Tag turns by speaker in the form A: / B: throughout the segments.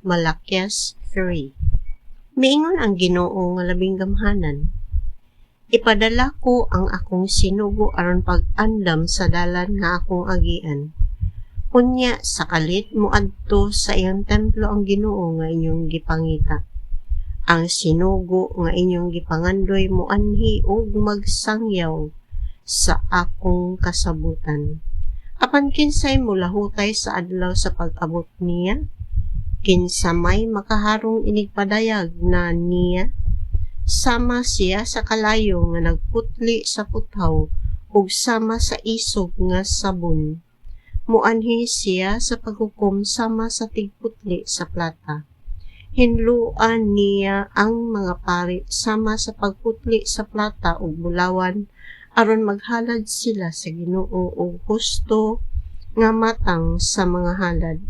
A: Malakias 3. Miingon ang Ginoo nga labing gamhanan. Ipadala ko ang akong sinugo aron pag-andam sa dalan nga akong agian. Unya sa kalit moadto sa iyang templo ang Ginoo nga inyong gipangita. Ang sinugo nga inyong gipangandoy moanhi og magsangyaw sa akong kasabutan. Apan kinsay mulahutay sa adlaw sa pag-abot niya? Kinsa may makaharong inigpadayag na niya? Sama siya sa kalayo nga nagputli sa puthaw ug sama sa isog nga sabon. Muanhi siya sa paghukom sama sa tigputli sa plata. Hinluan niya ang mga pari sama sa pagputli sa plata ug bulawan aron maghalad sila sa Ginoo og husto nga matang sa mga halad.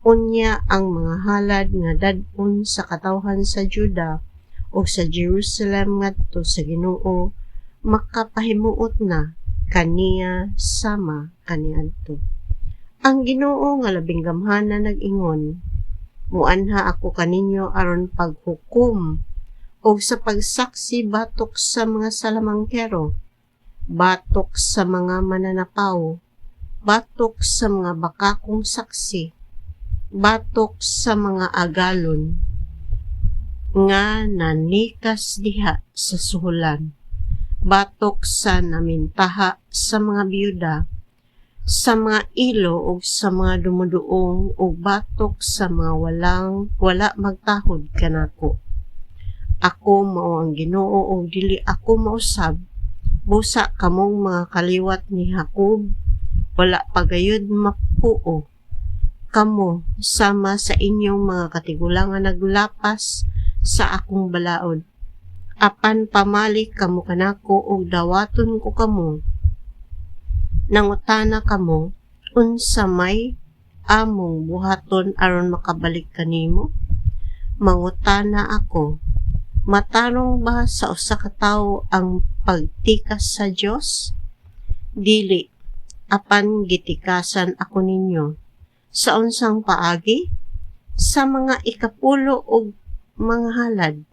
A: Unya ang mga halad nga dad-on sa katawhan sa Juda o sa Jerusalem ngadto sa Ginoo makapahimuot na kaniya sama kaniadto. Ang Ginoo nga labing gamhanan nag-ingon, muanha ako kaninyo aron paghukom o sa pagsaksi batok sa mga salamangkero, batok sa mga mananapaw, batok sa mga bakakong saksi, batok sa mga agalon, nga nanikas diha sa suhulan, batok sa namintaha sa mga biyuda, sa mga ilo o sa mga dumuduong o batok sa mga wala magtahod kanako. Ako mao ang Ginoo o dili ako mausab, busa kamong mga kaliwat ni Jacob, wala pagayod mapuo. Kamo sama sa inyong mga katigulangan naglapas sa akong balaod. Apan pamali kamo kanako og dawaton ko kamo. Nangutana kamo, unsa may among buhaton aron makabalik kanimo? Mangutana ako, matarong ba sa usa ka tawo ang pagtikas sa Dios? Dili, apan gitikasan ako ninyo. Sa unsang paagi? Sa mga ikapulo og mga halad.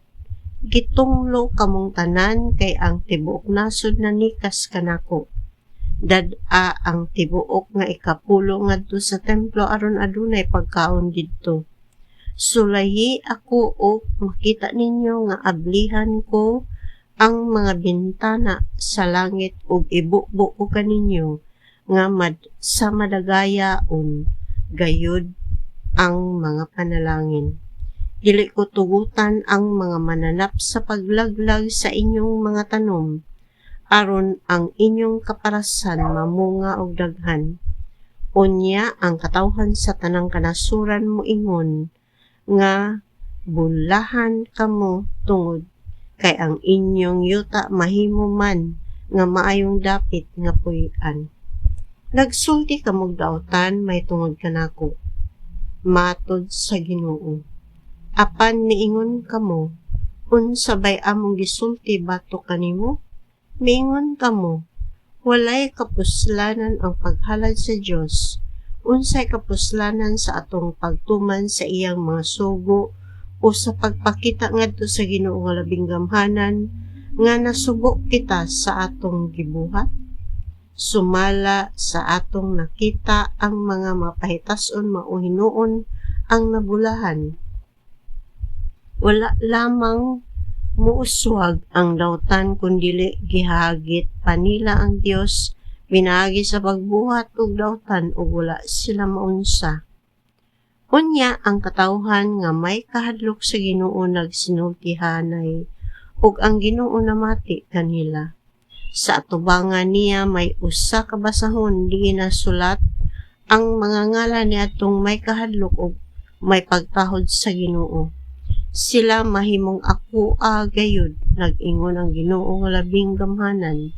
A: Gitunglo kamong tanan kay ang tibuok nasod na nikas kanako. Dad-a ang tibuok nga ikapulo ngadto sa templo aron adunay pagkaon didto. Sulayi ako o makita ninyo nga ablihan ko ang mga bintana sa langit ug ibubo ko kaninyo nga sa madagayaon gayud ang mga panalangin. Dili ko tugutan ang mga mananap sa paglaglag sa inyong mga tanom aron ang inyong kaparasan mamunga og daghan. Unya ang katawhan sa tanang kanasuran mo ingon nga bulahan kamo tungod kay ang inyong yuta mahimo man nga maayong dapit nga puy-an. Nagsulti kamog daotan may tungod kanako, matod sa Ginoo. Apan niingon kamo, unsa bay among gisulti batok kanimo? Miingon kamo, walay kapuslanan ang paghalad sa Dios. Unsay kapuslanan sa atong pagtuman sa iyang mga sugo o sa pagpakita ngadto sa Ginoo nga labing gamhanan nga nasubo kita sa atong gibuhat? Sumala sa atong nakita ang mga mapahitas-on mao hinuon ang nabulahan. Wala lamang muuswag ang dawtan kundili gihagit panila ang Dios binaagi sa pagbuhat og dawtan ug wala sila maunsa. Unya ang katawhan nga may kahadlok sa Ginoo nagsinultihanay ug ang Ginoo namati kanila. Sa atubangan niya may usa ka basahon diin nasulat ang mga ngalan ni atong may kahadlok ug may pagtahod sa Ginoo. Sila mahimong akoa gayud, nag-ingon ang Ginoo nga labing gamhanan.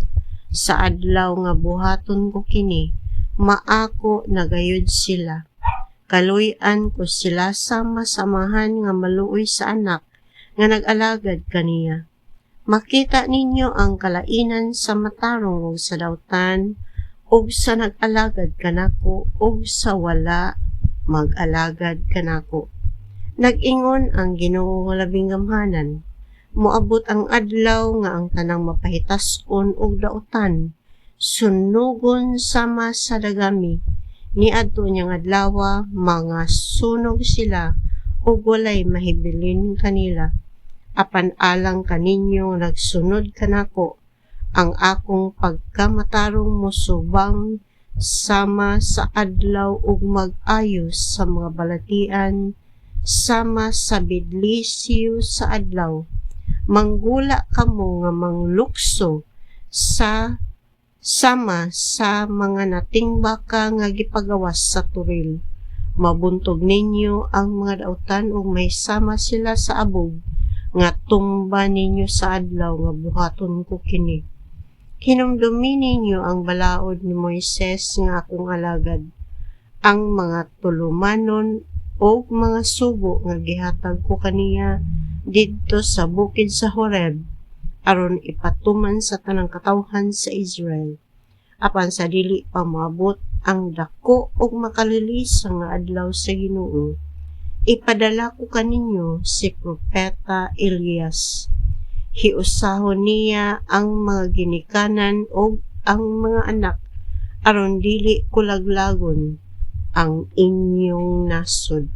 A: Sa adlaw nga buhaton ko kini, maako na gayud sila. Kaluy-an ko sila sama samahan nga maluoy sa anak nga nag-alagad kaniya. Makita ninyo ang kalainan sa matarong ug sa dawtan ug sa nag-alagad kanako ug sa wala mag-alagad kanako. Nag-ingon ang Ginoo nga labing gamhanan, moabot ang adlaw nga ang tanang mapahitas-on og daotan sunugon sama sa dagami. Niadto niyang adlaw mga sunog sila ug walay mahibilin kanila. Apan alang kaninyo nagsunod kanako, ang akong pagkamatarong musubang sama sa adlaw ug mag-ayos sa mga balatian sama sa bidlisyo sa adlaw. Manggula kamo nga manglukso sa sama sa mga natingbaka nga gipagawas sa turil. Mabuntog ninyo ang mga dautan ug may sama sila sa abog nga tumba ninyo sa adlaw nga buhaton ko kini. Hinumdumi ninyo ang balaod ni Moises nga akong alagad, ang mga tulumanon o mga sugo nga gihatag ko kaniya didto sa bukid sa Horeb, aron ipatuman sa tanang katawhan sa Israel. Apan sa dili pa moabot ang dako ug makalilisang nga adlaw sa Ginoo, ipadala ko kaninyo si Propeta Elias. Hiusahon niya ang mga ginikanan o ang mga anak, aron dili kulaglagon ang inyong nasod.